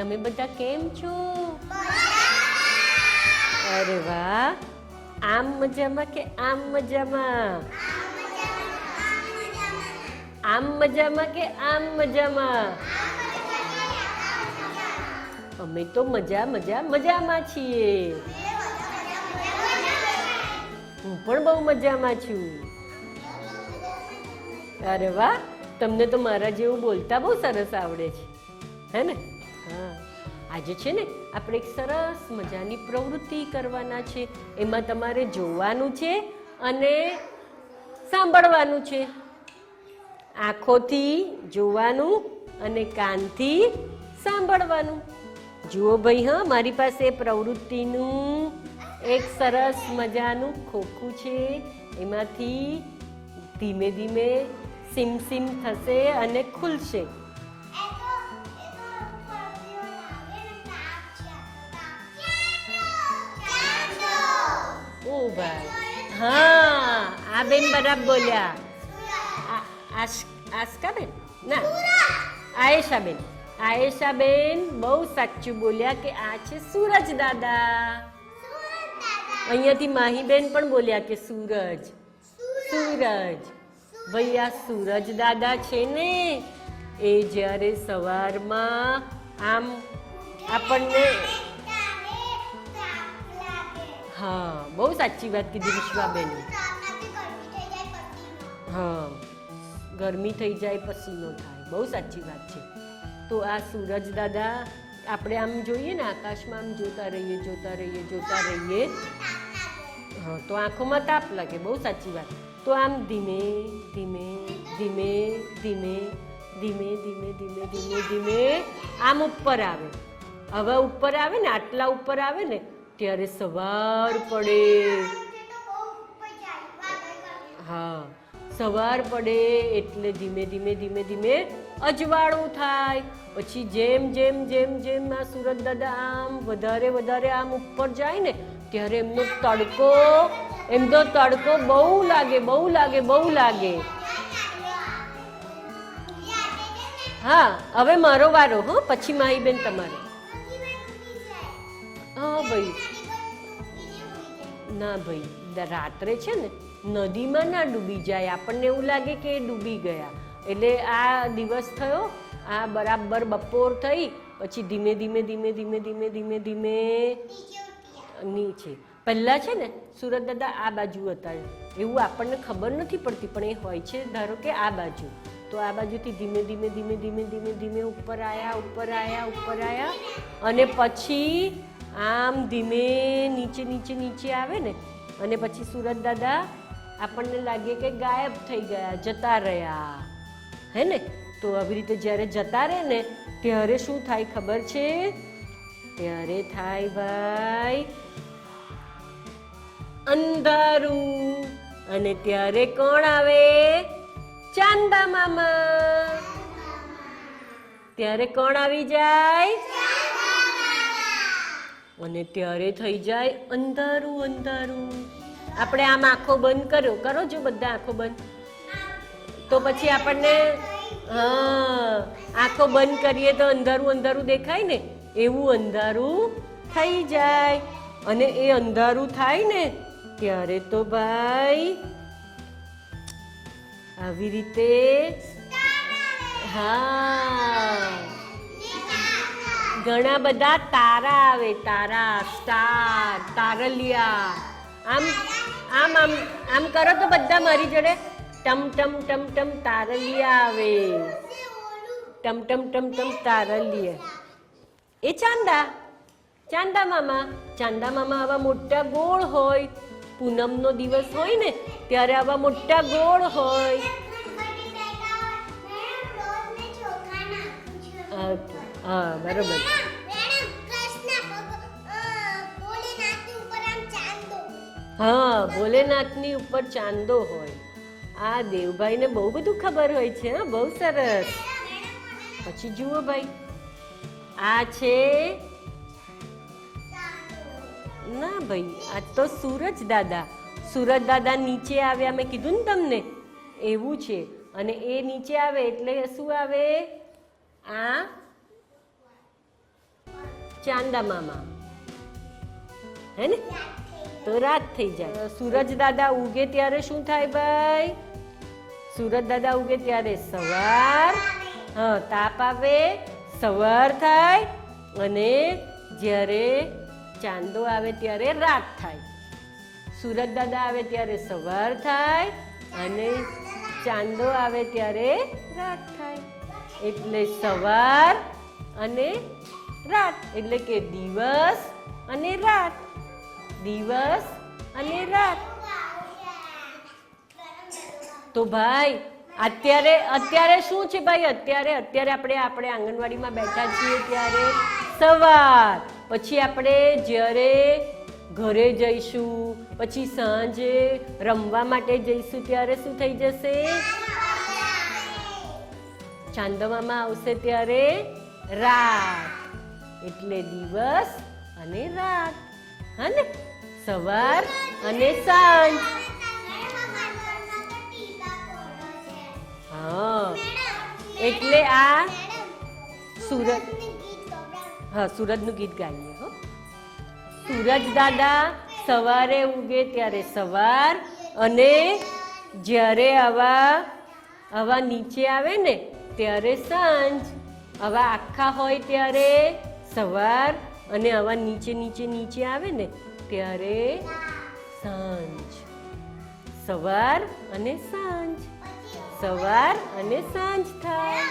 તમે બધા કેમ છો? અરે વાહ, આમ મજામાં કે આમ મજામાં? આમ મજામાં કે આમ મજામાં? અમે તો મજામાં છીએ. હું પણ બહુ મજામાં છું. અરે વાહ, તમને તો મારા જેવું બોલતા બહુ સરસ આવડે છે, હે ને? હા, આજે છે ને આપણે એક સરસ મજાની પ્રવૃત્તિ કરવાના છે. એમાં તમારે જોવાનું છે અને સાંભળવાનું છે. આંખોથી જોવાનું અને કાનથી સાંભળવાનું. જુઓ ભાઈ, હા, મારી પાસે પ્રવૃત્તિનું એક સરસ મજાનું ખોખું છે. એમાંથી ધીમે ધીમે સીમ સીમ થશે અને ખુલશે. ઓ ભાઈ, હા, આ બેન બરાબર બોલ્યા. આસ્કાબેન ના, આયેશાબેન બહુ સાચું બોલ્યા કે આ છે સૂરજ દાદા. અહીંયાથી માહીબેન પણ બોલ્યા કે સૂરજ. ભાઈ, આ સૂરજ દાદા છે ને, એ જ્યારે સવારમાં આમ આપણને, હા, બહુ સાચી વાત કીધી વિશ્વાબેન. હા, ગરમી થઈ જાય, પસીનો થાય, બહુ સાચી વાત છે. તો આ સૂરજ દાદા આપણે આમ જોઈએ ને, આકાશમાં આમ જોતા રહીએ. હા, તો આંખોમાં તાપ લાગે, બહુ સાચી વાત. તો આમ ધીમે ધીમે ધીમે ધીમે ધીમે ધીમે ધીમે ધીમે ધીમે આમ ઉપર આવે. હવે ઉપર આવે ને, આટલા ઉપર આવે ને, ત્યારે સવાર પડે. હા, સવાર પડે એટલે ધીમે ધીમે ધીમે ધીમે અજવાળું થાય. પછી જેમ જેમ જેમ જેમ આ સૂરજ દાદા આમ વધારે આમ ઉપર જાય ને, ત્યારે એમનો તડકો બહુ લાગે. હા, હવે મારો વારો. હો, પછી માહીબેન તમારો. હા ભાઈ, ના ભાઈ, રાત્રે છે ને નદીમાં ના ડૂબી જાય. આપણને એવું લાગે કે ડૂબી ગયા. એટલે આ દિવસ થયો, આ બરાબર બપોર થઈ, પછી ધીમે ધીમે ધીમે ધીમે ધીમે ધીમે ધીમે નીચે. પહેલા છે ને સૂરજ દાદા આ બાજુ હતા, એવું આપણને ખબર નથી પડતી, પણ એ હોય છે ધારો કે આ બાજુ. તો આ બાજુથી ધીમે ધીમે ધીમે ધીમે ધીમે ધીમે ઉપર આવ્યા અને પછી આમ ધીમે નીચે આવે ને, અને પછી સૂરજ દાદા આપણને લાગે કે ગાયબ થઈ ગયા, જતા રહ્યા, હે ને? તો આવી રીતે જ્યારે જતા રહે ને, ત્યારે શું થાય ખબર છે? ત્યારે થાય ભાઈ અંધારું. અને ત્યારે કોણ આવે? ચાંદા મામા. ત્યારે કોણ આવી જાય? અને ત્યારે થઈ જાય અંધારું. આપણે આમ આંખો બંધ કરો જો બધા આંખો બંધ. તો પછી આપણને, હા, આંખો બંધ કરીએ તો અંધારું દેખાય ને, એવું અંધારું થઈ જાય. અને એ અંધારું થાય ને, ત્યારે તો ભાઈ આવી રીતે, હા, ઘણા બધા તારા આવે. સ્ટાર, તારલિયા. આમ કરો તો બધા મારી જોડે. ટમ તારલિયા આવે. ટમ તારલિયા. એ ચાંદા મામા આવા મોટા ગોળ હોય. પૂનમનો દિવસ હોય ને, ત્યારે આવા મોટા ગોળ હોય. હા, બરોબર. હા, ભોલેનાથની ઉપર ચાંદો હોય. આ દેવભાઈને બહુ બધું ખબર હોય છે. હા, બહુ સરસ. પછી જુઓ ભાઈ, આ છે, ના ભાઈ, આ તો સૂરજ દાદા નીચે આવ્યા. મેં કીધું ને તમને, એવું છે. અને એ નીચે આવે એટલે શું આવે? આ ચાંદા મામા, હે ને? તો રાત થઈ જાય. સૂરજ દાદા ઉગે ત્યારે શું થાય ભાઈ? સૂરજ દાદા ઉગે ત્યારે સવાર, હા, તાપ આવે, સવાર થાય, અને જ્યારે ચાંદો આવે ત્યારે રાત થાય. સૂરજ દાદા આવે ત્યારે સવાર થાય, અને ચાંદો આવે ત્યારે રાત થાય. એટલે સવાર અને રાત, એટલે કે દિવસ અને રાત, દિવસ અને રાત. તો ભાઈ અત્યારે શું છે ભાઈ? અત્યારે આપણે આંગણવાડીમાં બેઠા છીએ ત્યારે સવાર, પછી આપણે જ્યારે ઘરે જઈશું, પછી સાંજે રમવા માટે જઈશું ત્યારે શું થઈ જશે? ચાંદો મામા આવશે ત્યારે રાત. એટલે દિવસ અને રાત, હા ને? સવાર અને સાંજ. હા, એટલે આ સૂરજનું ગીત ગાઈએ. હો, સૂરજ દાદા સવારે ઉગે ત્યારે સવાર, અને જ્યારે આવા નીચે આવે ને ત્યારે સાંજ. આવા આખા હોય ત્યારે સવાર, અને આવા નીચે આવે ને ત્યારે સાંજ. સવાર અને સાંજ, સવાર અને સાંજ થાય.